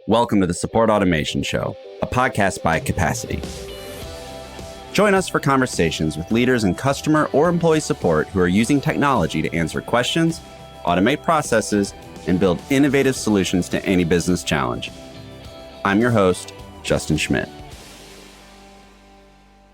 Welcome to the Support Automation Show, a podcast by Capacity. Join us for conversations with leaders in customer or employee support who are using technology to answer questions, automate processes, and build innovative solutions to any business challenge. I'm your host, Justin Schmidt.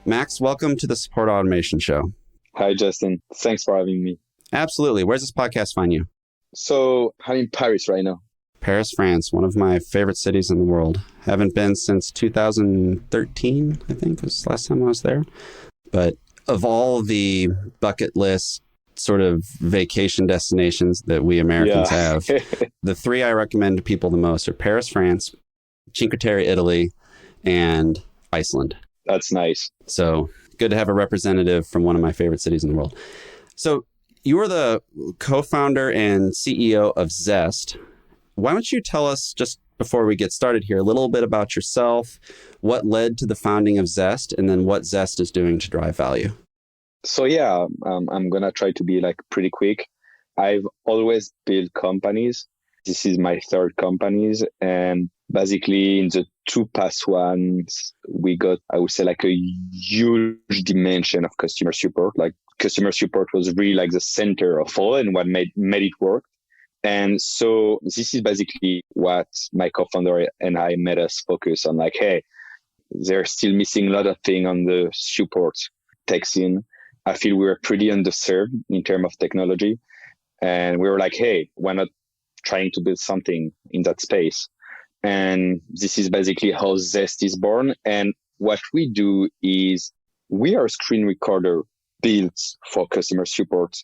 Max, welcome to the Support Automation Show. Hi, Justin. Thanks for having me. Absolutely. Where's this podcast find you? So I'm in Paris right now. Paris, France, one of my favorite cities in the world. Haven't been since 2013, I think was the last time I was there. But of all the bucket list sort of vacation destinations that we Americans have, the three I recommend to people the most are Paris, France, Cinque Terre, Italy, and Iceland. That's nice. So good to have a representative from one of my favorite cities in the world. So you are the co-founder and CEO of Zest. Why don't you tell us, just before we get started here, a little bit about yourself, what led to the founding of Zest, and then what Zest is doing to drive value? So I'm going to try to be pretty quick. I've always built companies. This is my third companies. And basically in the two past ones, we got, I would say, a huge dimension of customer support. Customer support was really the center of all and what made it work. And so this is basically what my co-founder and I made us focus on. Hey, they're still missing a lot of things on the support tech scene. I feel we were pretty underserved in terms of technology. And we were hey, why not trying to build something in that space? And this is basically how Zest is born. And what we do is we are a screen recorder built for customer support.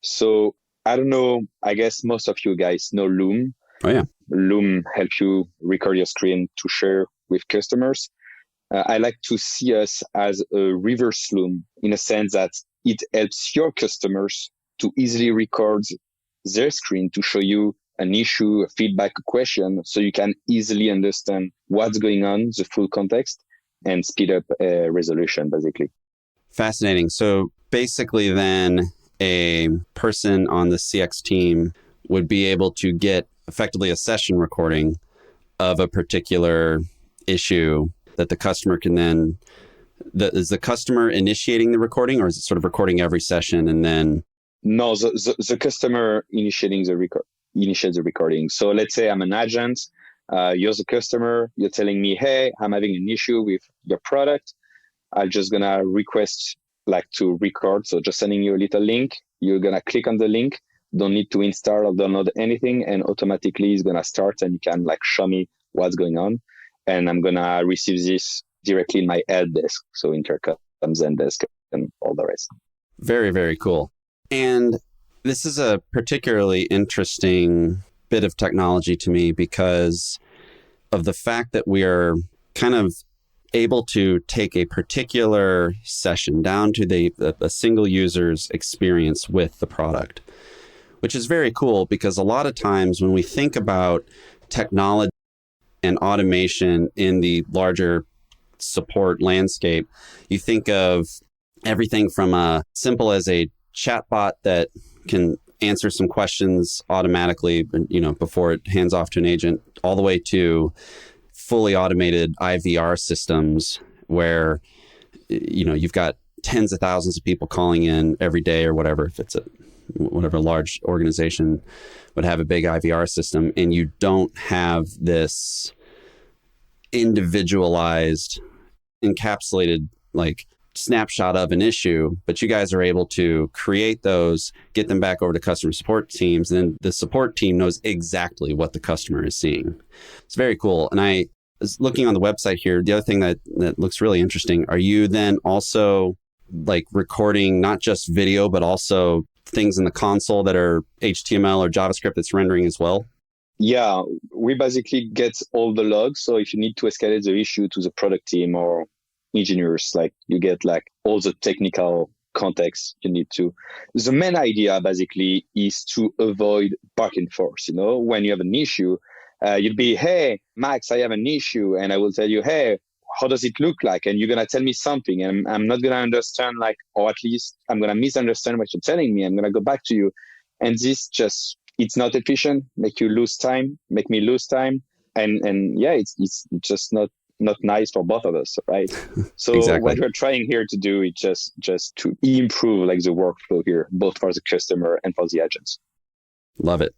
So I don't know, I guess most of you guys know Loom. Oh, yeah. Loom helps you record your screen to share with customers. I like to see us as a reverse Loom in a sense that it helps your customers to easily record their screen to show you an issue, a feedback, a question, so you can easily understand what's going on, the full context, and speed up a resolution, basically. Fascinating. So basically then a person on the CX team would be able to get effectively a session recording of a particular issue that the customer can then, is the customer initiating the recording, or is it sort of recording every session and then? No, the customer initiates the recording. So let's say I'm an agent, you're the customer, you're telling me, hey, I'm having an issue with your product. I'm just gonna request to record. So just sending you a little link, you're gonna click on the link, don't need to install or download anything, and automatically it's gonna start and you can show me what's going on. And I'm gonna receive this directly in my help desk. So intercoms, Zendesk, and all the rest. Very, very cool. And this is a particularly interesting bit of technology to me because of the fact that we are kind of able to take a particular session down to a single user's experience with the product, which is very cool because a lot of times when we think about technology and automation in the larger support landscape, you think of everything from a simple as a chatbot that can answer some questions automatically, before it hands off to an agent, all the way to fully automated IVR systems where, you've got tens of thousands of people calling in every day or whatever, if it's whatever large organization would have a big IVR system, and you don't have this individualized, encapsulated, snapshot of an issue, but you guys are able to create those, get them back over to customer support teams, and then the support team knows exactly what the customer is seeing. It's very cool. And I was looking on the website here. The other thing that looks really interesting, are you then also recording not just video, but also things in the console that are HTML or JavaScript that's rendering as well? Yeah, we basically get all the logs. So if you need to escalate the issue to the product team or engineers, you get all the technical context you need to. The main idea basically is to avoid back and forth. When you have an issue, you'd be, hey, Max, I have an issue. And I will tell you, hey, how does it look like? And you're going to tell me something and I'm not going to understand, or at least I'm going to misunderstand what you're telling me. I'm going to go back to you. And this it's not efficient, make me lose time. And yeah, it's just not nice for both of us, right? So Exactly. what we're trying here to do is just to improve like the workflow here, both for the customer and for the agents. Love it.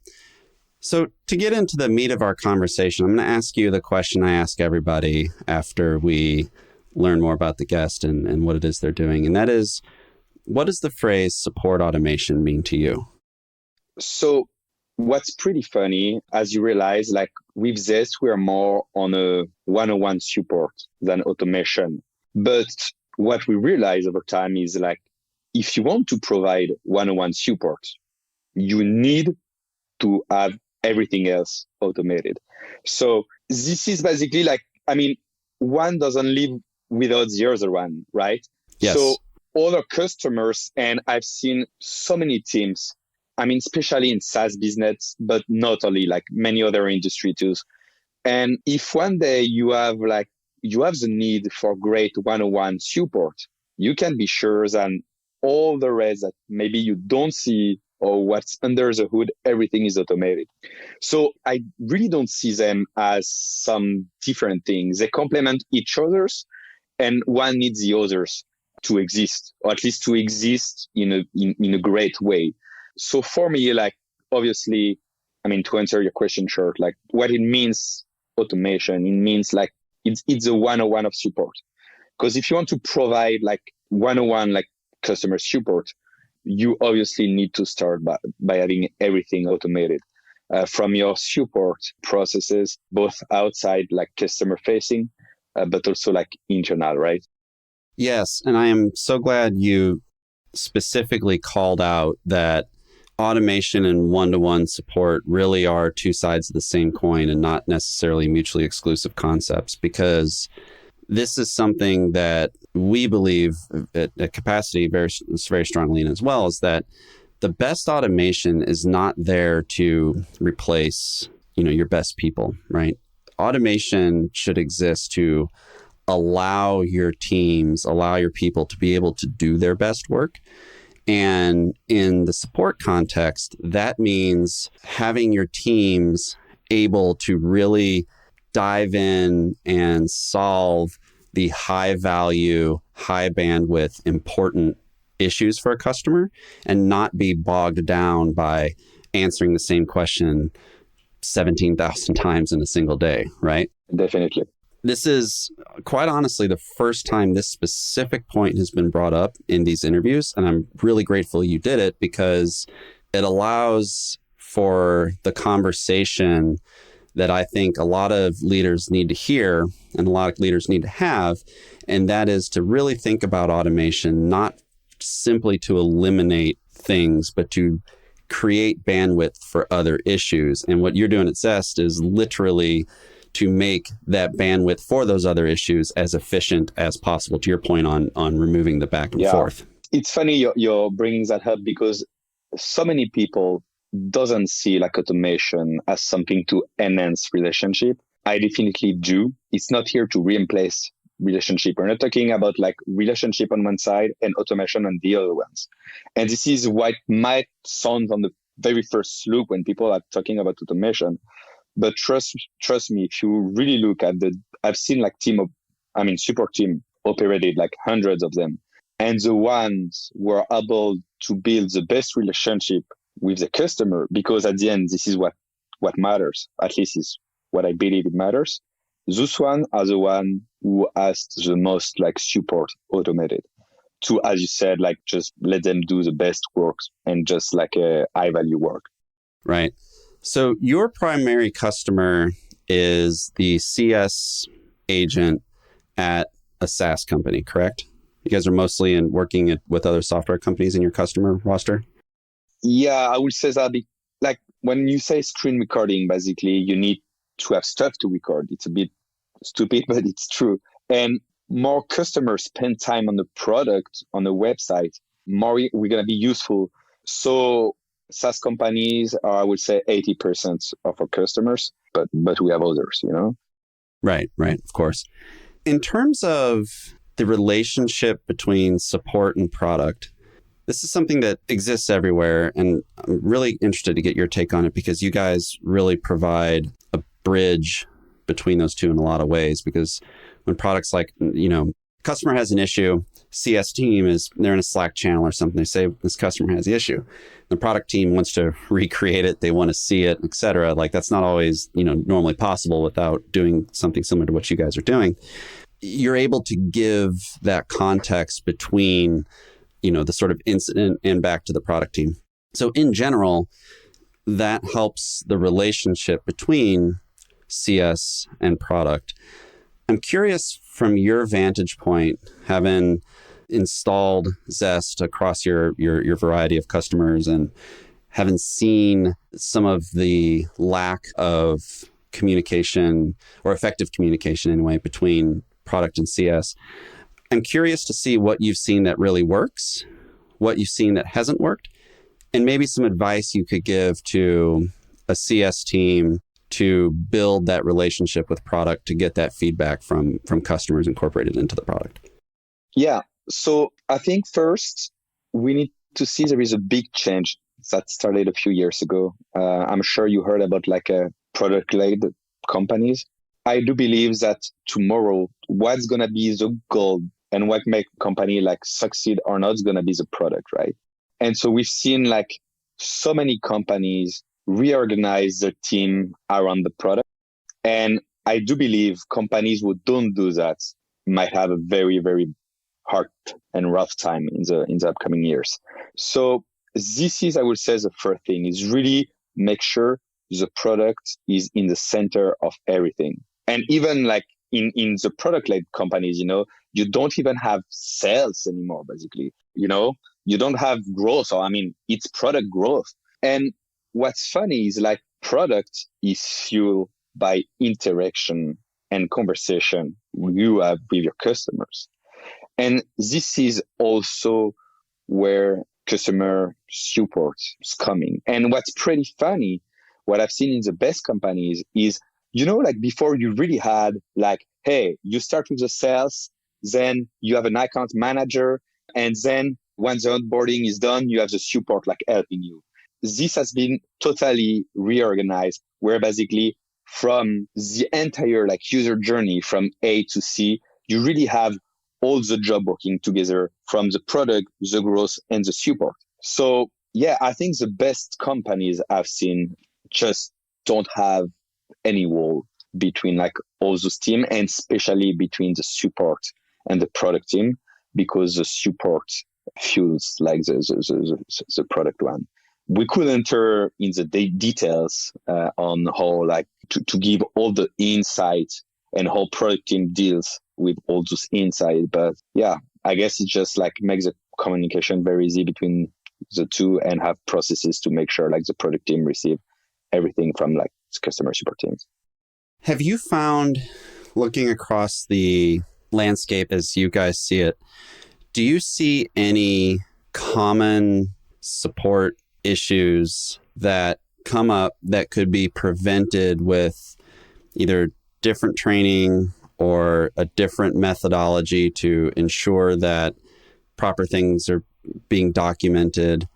So to get into the meat of our conversation, I'm going to ask you the question I ask everybody after we learn more about the guest and what it is they're doing. And that is, what does the phrase support automation mean to you? So what's pretty funny, as you realize, like with Zest, we are more on a one-on-one support than automation. But what we realize over time is like, if you want to provide one-on-one support, you need to have everything else automated. So this is basically like, I mean, one doesn't live without the other one, right? Yes. So all our customers, and I've seen so many teams, I mean, especially in SaaS business, but not only, like many other industry too. And if one day you have the need for great one-on-one support, you can be sure that all the rest that maybe you don't see or what's under the hood, everything is automated. So I really don't see them as some different things. They complement each other's, and one needs the others to exist, or at least to exist in a great way. So for me, like, obviously, I mean, to answer your question short, like what it means automation, it means like it's a one-on-one of support. Because if you want to provide like one-on-one like customer support, you obviously need to start by having everything automated, from your support processes, both outside like customer facing, but also like internal, right? Yes. And I am so glad you specifically called out that automation and one-to-one support really are two sides of the same coin and not necessarily mutually exclusive concepts, because this is something that we believe at Capacity very strongly in as well, is that the best automation is not there to replace, your best people, right? Automation should exist to allow your teams, allow your people to be able to do their best work. And in the support context, that means having your teams able to really dive in and solve the high value, high bandwidth, important issues for a customer and not be bogged down by answering the same question 17,000 times in a single day, right? Definitely. This is quite honestly the first time this specific point has been brought up in these interviews. And I'm really grateful you did it, because it allows for the conversation that I think a lot of leaders need to hear and a lot of leaders need to have. And that is to really think about automation, not simply to eliminate things, but to create bandwidth for other issues. And what you're doing at Zest is literally to make that bandwidth for those other issues as efficient as possible, to your point on removing the back and forth. It's funny you're bringing that up, because so many people doesn't see like automation as something to enhance relationship. I definitely do. It's not here to replace relationship. We're not talking about like relationship on one side and automation on the other ones. And this is what might sound on the very first look when people are talking about automation. But trust me, if you really look at I've seen like support team operated like hundreds of them. And the ones who are able to build the best relationship with the customer, because at the end, this is what matters, at least is what I believe it matters. Those ones are the one who has the most like support automated to, as you said, like just let them do the best work and just like a high value work. Right. So your primary customer is the CS agent at a SaaS company, correct? You guys are mostly working with other software companies in your customer roster? Yeah, I would say that like when you say screen recording, basically you need to have stuff to record. It's a bit stupid, but it's true. And more customers spend time on the product, on the website, more we're going to be useful. So SaaS companies are, I would say, 80% of our customers, but we have others, Right, of course. In terms of the relationship between support and product, this is something that exists everywhere. And I'm really interested to get your take on it, because you guys really provide a bridge between those two in a lot of ways, because when products like, customer has an issue, CS team they're in a Slack channel or something. They say this customer has the issue. The product team wants to recreate it. They want to see it, et cetera. Like that's not always, normally possible without doing something similar to what you guys are doing. You're able to give that context between, the sort of incident and back to the product team. So in general, that helps the relationship between CS and product. I'm curious from your vantage point, having installed Zest across your variety of customers and having seen some of the lack of communication or effective communication anyway between product and CS. I'm curious to see what you've seen that really works, what you've seen that hasn't worked, and maybe some advice you could give to a CS team to build that relationship with product to get that feedback from customers incorporated into the product. Yeah. So I think first we need to see there is a big change that started a few years ago. I'm sure you heard about like a product-led companies. I do believe that tomorrow, what's going to be the goal and what make company like succeed or not is going to be the product, right? And so we've seen like so many companies reorganize the team around the product. And I do believe companies who don't do that might have a very, very hard and rough time in the upcoming years. So this is, I would say, the first thing is really make sure the product is in the center of everything. And even like in the product-led companies, you don't even have sales anymore, basically. You don't have growth, or it's product growth. And what's funny is like product is fueled by interaction and conversation you have with your customers. And this is also where customer support is coming. And what's pretty funny, what I've seen in the best companies is, like before you really had like, hey, you start with the sales, then you have an account manager, and then once the onboarding is done, you have the support like helping you. This has been totally reorganized, where basically from the entire like user journey from A to C, you really have all the job working together from the product, the growth, and the support. So yeah, I think the best companies I've seen just don't have any wall between like all those teams, and especially between the support and the product team, because the support fuels like the product one. We could enter in the details on how like to give all the insights and how product team deals with all those insights. But yeah, I guess it just like makes the communication very easy between the two and have processes to make sure like the product team receive everything from like customer support teams. Have you found, looking across the landscape as you guys see it, do you see any common support issues that come up that could be prevented with either different training or a different methodology to ensure that proper things are being documented,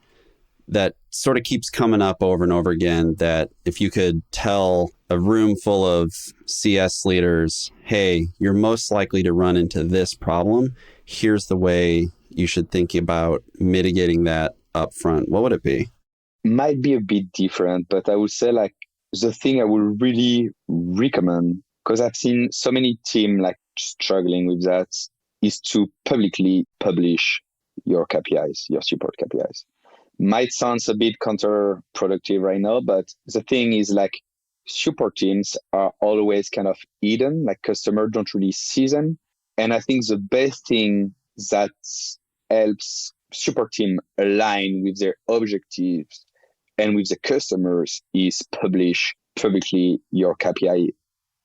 that sort of keeps coming up over and over again, that if you could tell a room full of CS leaders, hey, you're most likely to run into this problem, here's the way you should think about mitigating that up front, what would it be? Might be a bit different, but I would say like the thing I would really recommend, because I've seen so many teams like struggling with that, is to publicly publish your KPIs, your support KPIs. Might sound a bit counterproductive right now, but the thing is like support teams are always kind of hidden, like customers don't really see them. And I think the best thing that helps support team align with their objectives and with the customers is publish publicly your KPI,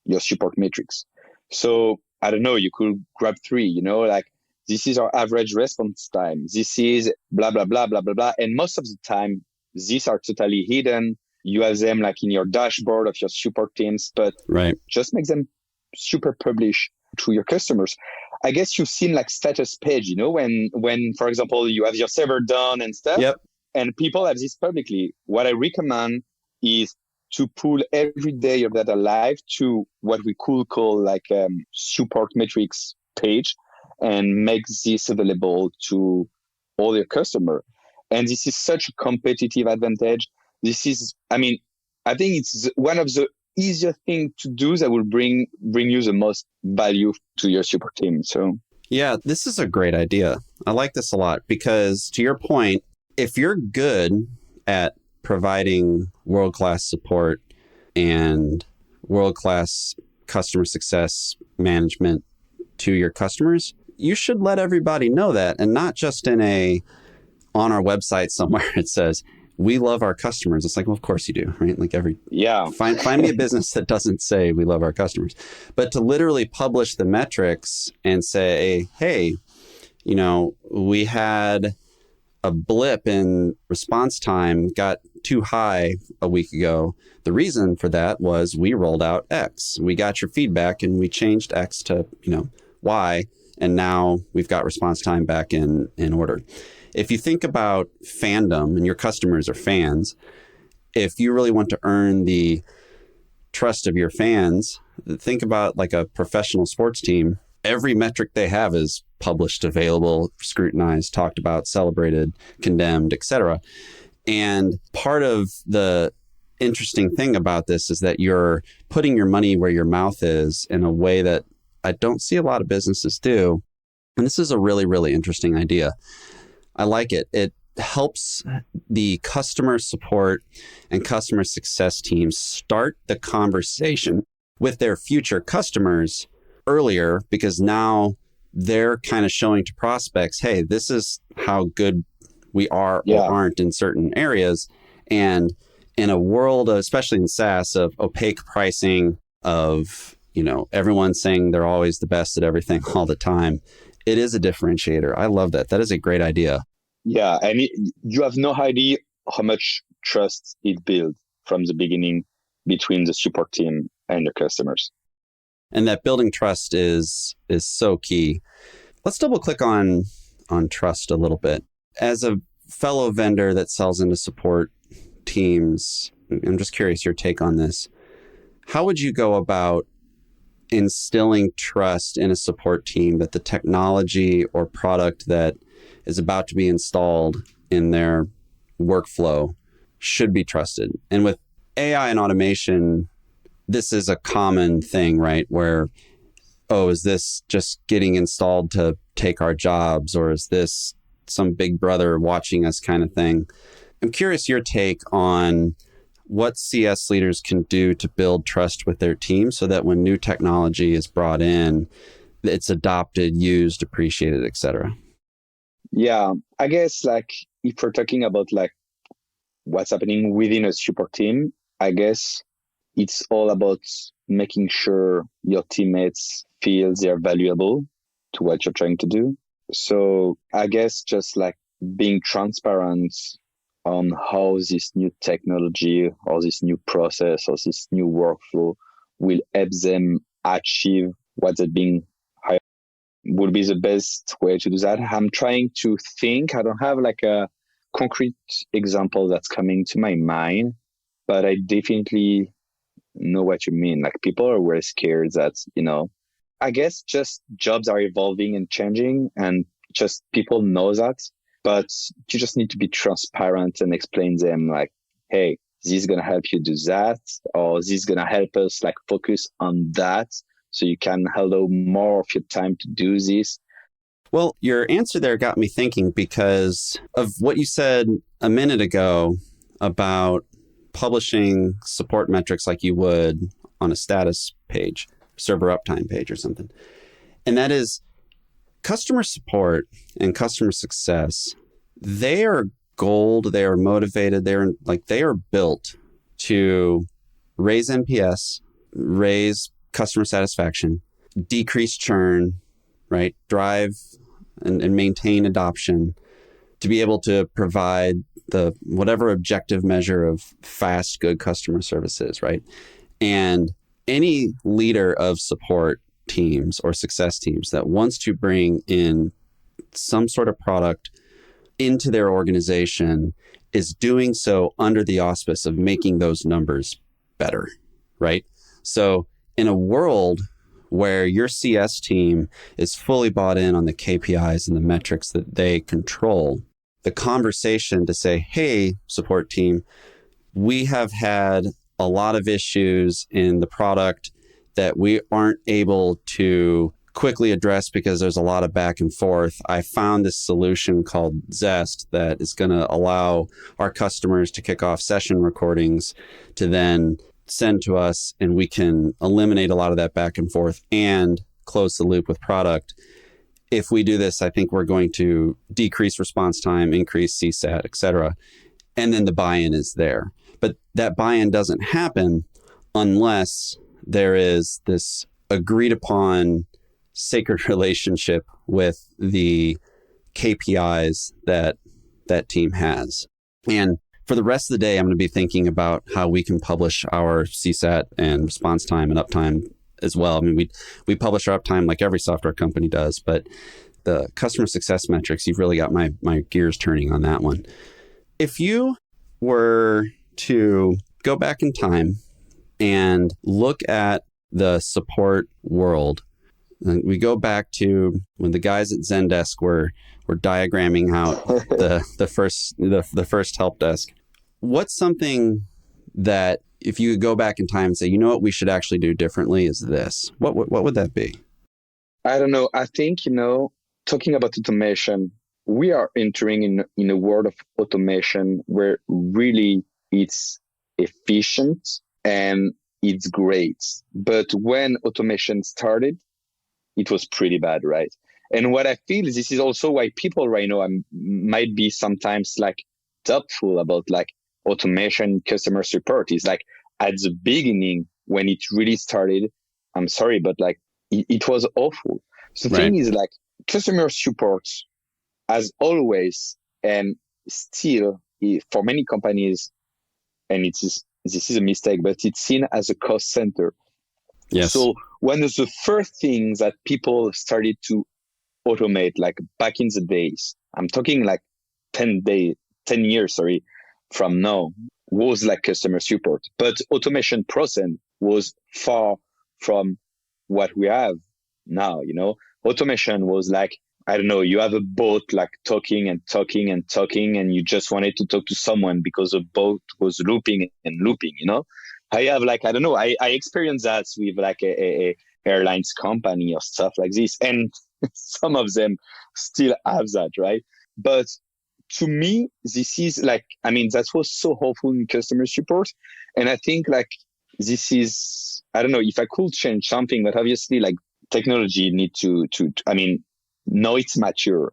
your support metrics. So I don't know, you could grab 3, like this is our average response time. This is blah, blah, blah, blah, blah, blah. And most of the time, these are totally hidden. You have them like in your dashboard of your support teams, but right. Just make them super publish to your customers. I guess you've seen like status page, when, for example, you have your server done and stuff. Yep. And people have this publicly. What I recommend is to pull every day of data live to what we could call like support metrics page and make this available to all your customer. And this is such a competitive advantage. This is, I mean, I think it's one of the easier thing to do that will bring you the most value to your support team. So yeah, this is a great idea. I like this a lot because to your point, if you're good at providing world-class support and world-class customer success management to your customers, you should let everybody know that, and not just on our website somewhere it says, we love our customers. It's like, well, of course you do, right? Like find me a business that doesn't say we love our customers. But to literally publish the metrics and say, hey, we had a blip in response time, got too high a week ago. The reason for that was we rolled out X. We got your feedback and we changed X to, Y. And now we've got response time back in order. If you think about fandom and your customers are fans, if you really want to earn the trust of your fans, think about like a professional sports team. Every metric they have is published, available, scrutinized, talked about, celebrated, condemned, etc. And part of the interesting thing about this is that you're putting your money where your mouth is in a way that I don't see a lot of businesses do. And this is a really, really interesting idea. I like it. It helps the customer support and customer success teams start the conversation with their future customers earlier, because now they're kind of showing to prospects, hey, this is how good we are or aren't in certain areas. And in a world, especially in SaaS, of opaque pricing, of everyone saying they're always the best at everything all the time, it is a differentiator. I love that. That is a great idea. Yeah, and you have no idea how much trust it builds from the beginning between the support team and your customers. And that building trust is so key. Let's double click on trust a little bit. As a fellow vendor that sells into support teams, I'm just curious your take on this. How would you go about instilling trust in a support team that the technology or product that is about to be installed in their workflow should be trusted? And with AI and automation, this is a common thing, right? Where, is this just getting installed to take our jobs, or is this some big brother watching us kind of thing? I'm curious your take on what CS leaders can do to build trust with their team so that when new technology is brought in, it's adopted, used, appreciated, etc. Yeah, I guess like if we're talking about like what's happening within a support team, I guess it's all about making sure your teammates feel they're valuable to what you're trying to do. So I guess just like being transparent on how this new technology or this new process or this new workflow will help them achieve what they're being hired would be the best way to do that. I'm trying to think. I don't have like a concrete example that's coming to my mind, but I definitely know what you mean. Like people are very scared that, I guess just jobs are evolving and changing, and just people know that. But you just need to be transparent and explain them like, hey, this is going to help you do that, or this is going to help us like focus on that, so you can allow more of your time to do this. Well, your answer there got me thinking because of what you said a minute ago about publishing support metrics like you would on a status page, server uptime page or something. And that is customer support and customer success. They are gold. They are motivated. They are built to raise NPS, raise customer satisfaction, decrease churn, right? Drive and maintain adoption, to be able to provide the whatever objective measure of fast, good customer services, right? And any leader of support teams or success teams that wants to bring in some sort of product into their organization is doing so under the auspice of making those numbers better, right? So in a world where your CS team is fully bought in on the KPIs and the metrics that they control, the conversation to say, hey, support team, we have had a lot of issues in the product that we aren't able to quickly address because there's a lot of back and forth. I found this solution called Zest that is going to allow our customers to kick off session recordings to then send to us, and we can eliminate a lot of that back and forth and close the loop with product. If we do this, I think we're going to decrease response time, increase CSAT, et cetera. And then the buy-in is there. But that buy-in doesn't happen unless there is this agreed upon sacred relationship with the KPIs that that team has. And for the rest of the day, I'm going to be thinking about how we can publish our CSAT and response time and uptime as well. I mean, we publish our uptime like every software company does, but the customer success metrics, you've really got my gears turning on that one. If you were to go back in time and look at the support world, we go back to when the guys at Zendesk were diagramming out the first help desk. What's something that if you could go back in time and say, you know what we should actually do differently is this? What would that be? I don't know. I think, talking about automation, we are entering in a world of automation where really it's efficient and it's great. But when automation started, it was pretty bad, right? And what I feel is this is also why people right now might be sometimes like doubtful about like automation customer support. Is like at the beginning when it really started, I'm sorry, but like it was awful. So the thing is like customer support, as always, and still for many companies, and this is a mistake, but it's seen as a cost center. Yes. So one of the first things that people started to automate, like back in the days, I'm talking like 10 years, from now, was like customer support. But automation process was far from what we have now, Automation was like, I don't know, you have a boat like talking and talking and talking, and you just wanted to talk to someone because the boat was looping and looping, I have like, I don't know, I experienced that with like a airlines company or stuff like this. And some of them still have that, right? But to me, this is like, I mean, that was so helpful in customer support. And I think like, this is, I don't know if I could change something, but obviously like technology need to I mean, now it's mature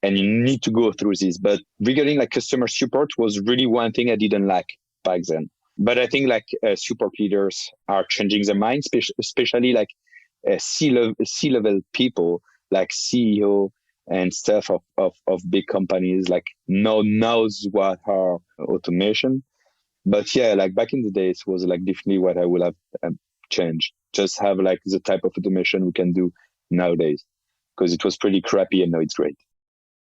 and you need to go through this. But regarding like customer support was really one thing I didn't like back then. But I think like support leaders are changing their minds, especially like C-level people like CEO and stuff of big companies like knows what are automation. But yeah, like back in the days was like definitely what I would have changed. Just have like the type of automation we can do nowadays, because it was pretty crappy and now it's great.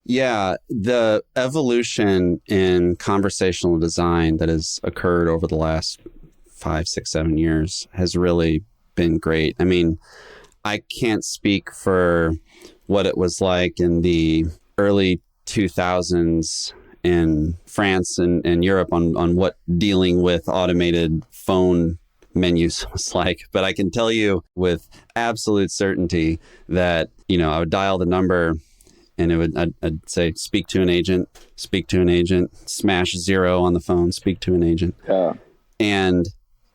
Yeah, the evolution in conversational design that has occurred over the last 5, 6, 7 years has really been great. I mean, I can't speak for what it was like in the early 2000s in France and Europe on what dealing with automated phone menus was like. But I can tell you with absolute certainty that, I would dial the number and I'd say, speak to an agent, smash 0 on the phone, speak to an agent. Yeah. And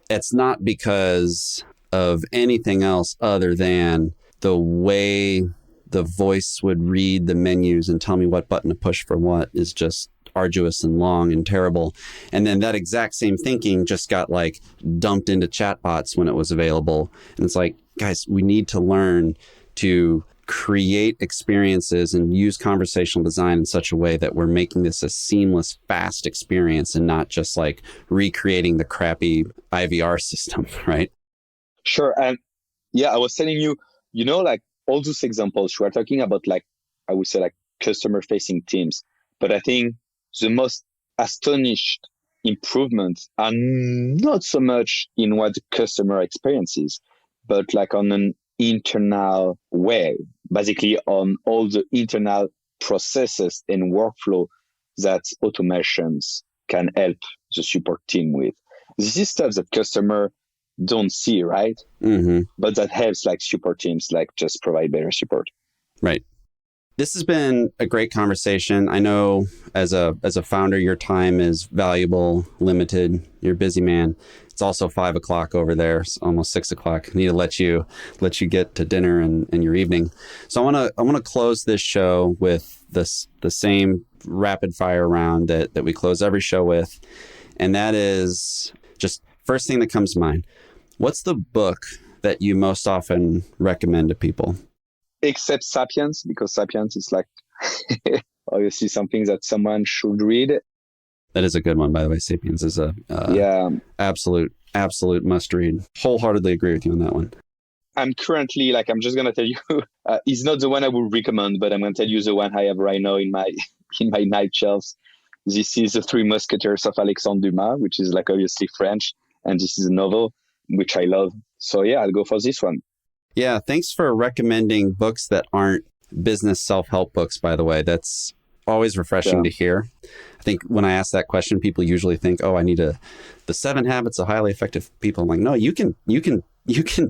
it's not because of anything else other than the way the voice would read the menus and tell me what button to push for what is just arduous and long and terrible. And then that exact same thinking just got like dumped into chatbots when it was available. And it's like, guys, we need to learn to create experiences and use conversational design in such a way that we're making this a seamless, fast experience and not just like recreating the crappy IVR system, right? Sure. And yeah, I was telling you, like all those examples, we are talking about like, I would say like customer facing teams. But I think the most astonished improvements are not so much in what the customer experiences, but like on an internal way, basically on all the internal processes and workflow that automations can help the support team with. This is stuff that customer don't see, right? Mm-hmm. But that helps like support teams like just provide better support. Right. This has been a great conversation. I know as a founder, your time is valuable, limited. You're a busy man. It's also 5 o'clock over there. It's almost 6 o'clock. I need to let you get to dinner and your evening. So I want to close this show with the same rapid fire round that we close every show with. And that is just first thing that comes to mind. What's the book that you most often recommend to people? Except Sapiens, because Sapiens is like obviously something that someone should read. That is a good one, by the way. Sapiens is a absolute must read. Wholeheartedly agree with you on that one. I'm currently I'm just gonna tell you, it's not the one I would recommend, but I'm gonna tell you the one I have right now in my night shelves. This is The Three Musketeers of Alexandre Dumas, which is like obviously French, and this is a novel which I love. So yeah, I'll go for this one. Yeah, thanks for recommending books that aren't business self-help books, by the way. That's always refreshing to hear. I think when I ask that question, people usually think, oh, I need the 7 Habits of Highly Effective People. I'm like, no, you can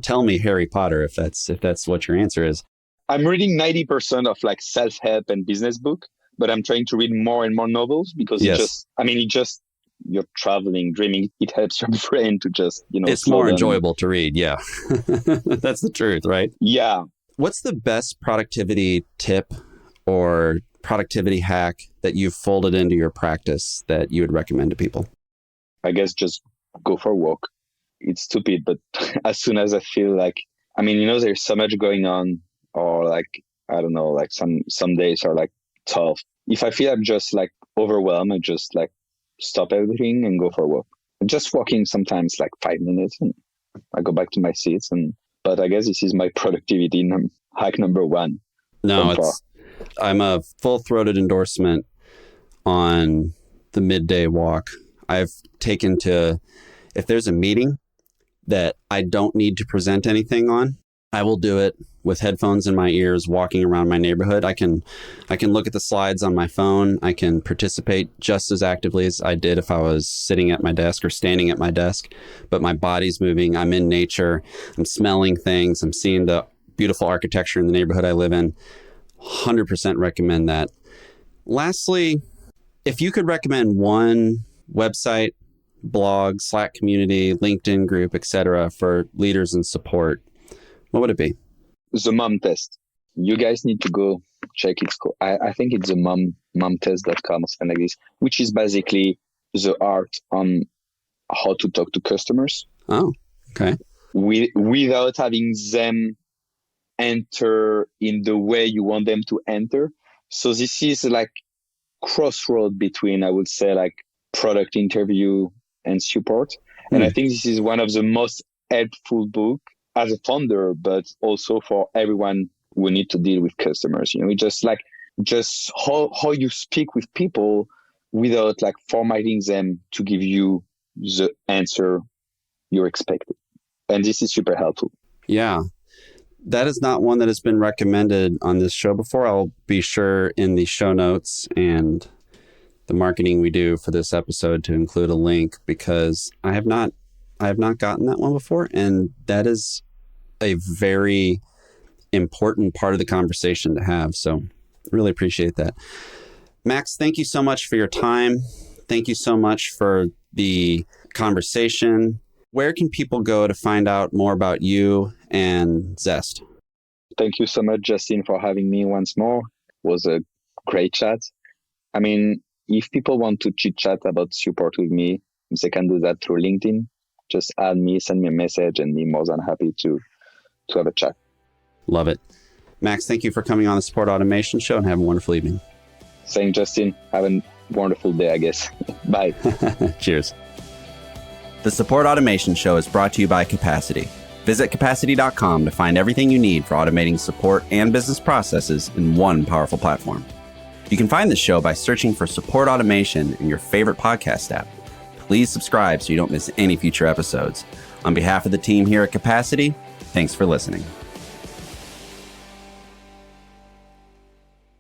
tell me Harry Potter if that's what your answer is. I'm reading 90% of like self-help and business book, but I'm trying to read more and more novels because you're traveling, dreaming. It helps your brain to just, it's more enjoyable to read. Yeah. That's the truth, right? Yeah. What's the best productivity tip or productivity hack that you've folded into your practice that you would recommend to people? I guess just go for a walk. It's stupid, but as soon as I feel like, there's so much going on, or like, I don't know, like some days are like tough. If I feel I'm just like overwhelmed, I just like stop everything and go for a walk. Just walking sometimes like 5 minutes and I go back to my seats. But I guess this is my productivity hack number 1. No, I'm a full-throated endorsement on the midday walk. I've taken to, if there's a meeting that I don't need to present anything on, I will do it with headphones in my ears, walking around my neighborhood. I can look at the slides on my phone. I can participate just as actively as I did if I was sitting at my desk or standing at my desk, but my body's moving. I'm in nature. I'm smelling things. I'm seeing the beautiful architecture in the neighborhood I live in. 100% recommend that. Lastly, if you could recommend one website, blog, Slack community, LinkedIn group, etc., for leaders and support, what would it be? The Mom Test. You guys need to go check it. I think it's the momtest.com or something like this, which is basically the art on how to talk to customers. Oh, okay. Without having them enter in the way you want them to enter. So this is like crossroad between, I would say, like product interview and support. And I think this is one of the most helpful book as a founder, but also for everyone who need to deal with customers. Just how you speak with people without like formatting them to give you the answer you're expected. And this is super helpful. Yeah. That is not one that has been recommended on this show before. I'll be sure in the show notes and the marketing we do for this episode to include a link, because I have not gotten that one before. And that is a very important part of the conversation to have. So really appreciate that. Max, thank you so much for your time. Thank you so much for the conversation. Where can people go to find out more about you and Zest? Thank you so much, Justin, for having me once more. It was a great chat. If people want to chit chat about support with me, they can do that through LinkedIn. Just add me, send me a message, and be more than happy to have a chat. Love it. Max, thank you for coming on the Support Automation Show, and have a wonderful evening. Thanks, Justin. Have a wonderful day, I guess. Bye. Cheers. The Support Automation Show is brought to you by Capacity. Visit capacity.com to find everything you need for automating support and business processes in one powerful platform. You can find the show by searching for Support Automation in your favorite podcast app. Please subscribe so you don't miss any future episodes. On behalf of the team here at Capacity, thanks for listening.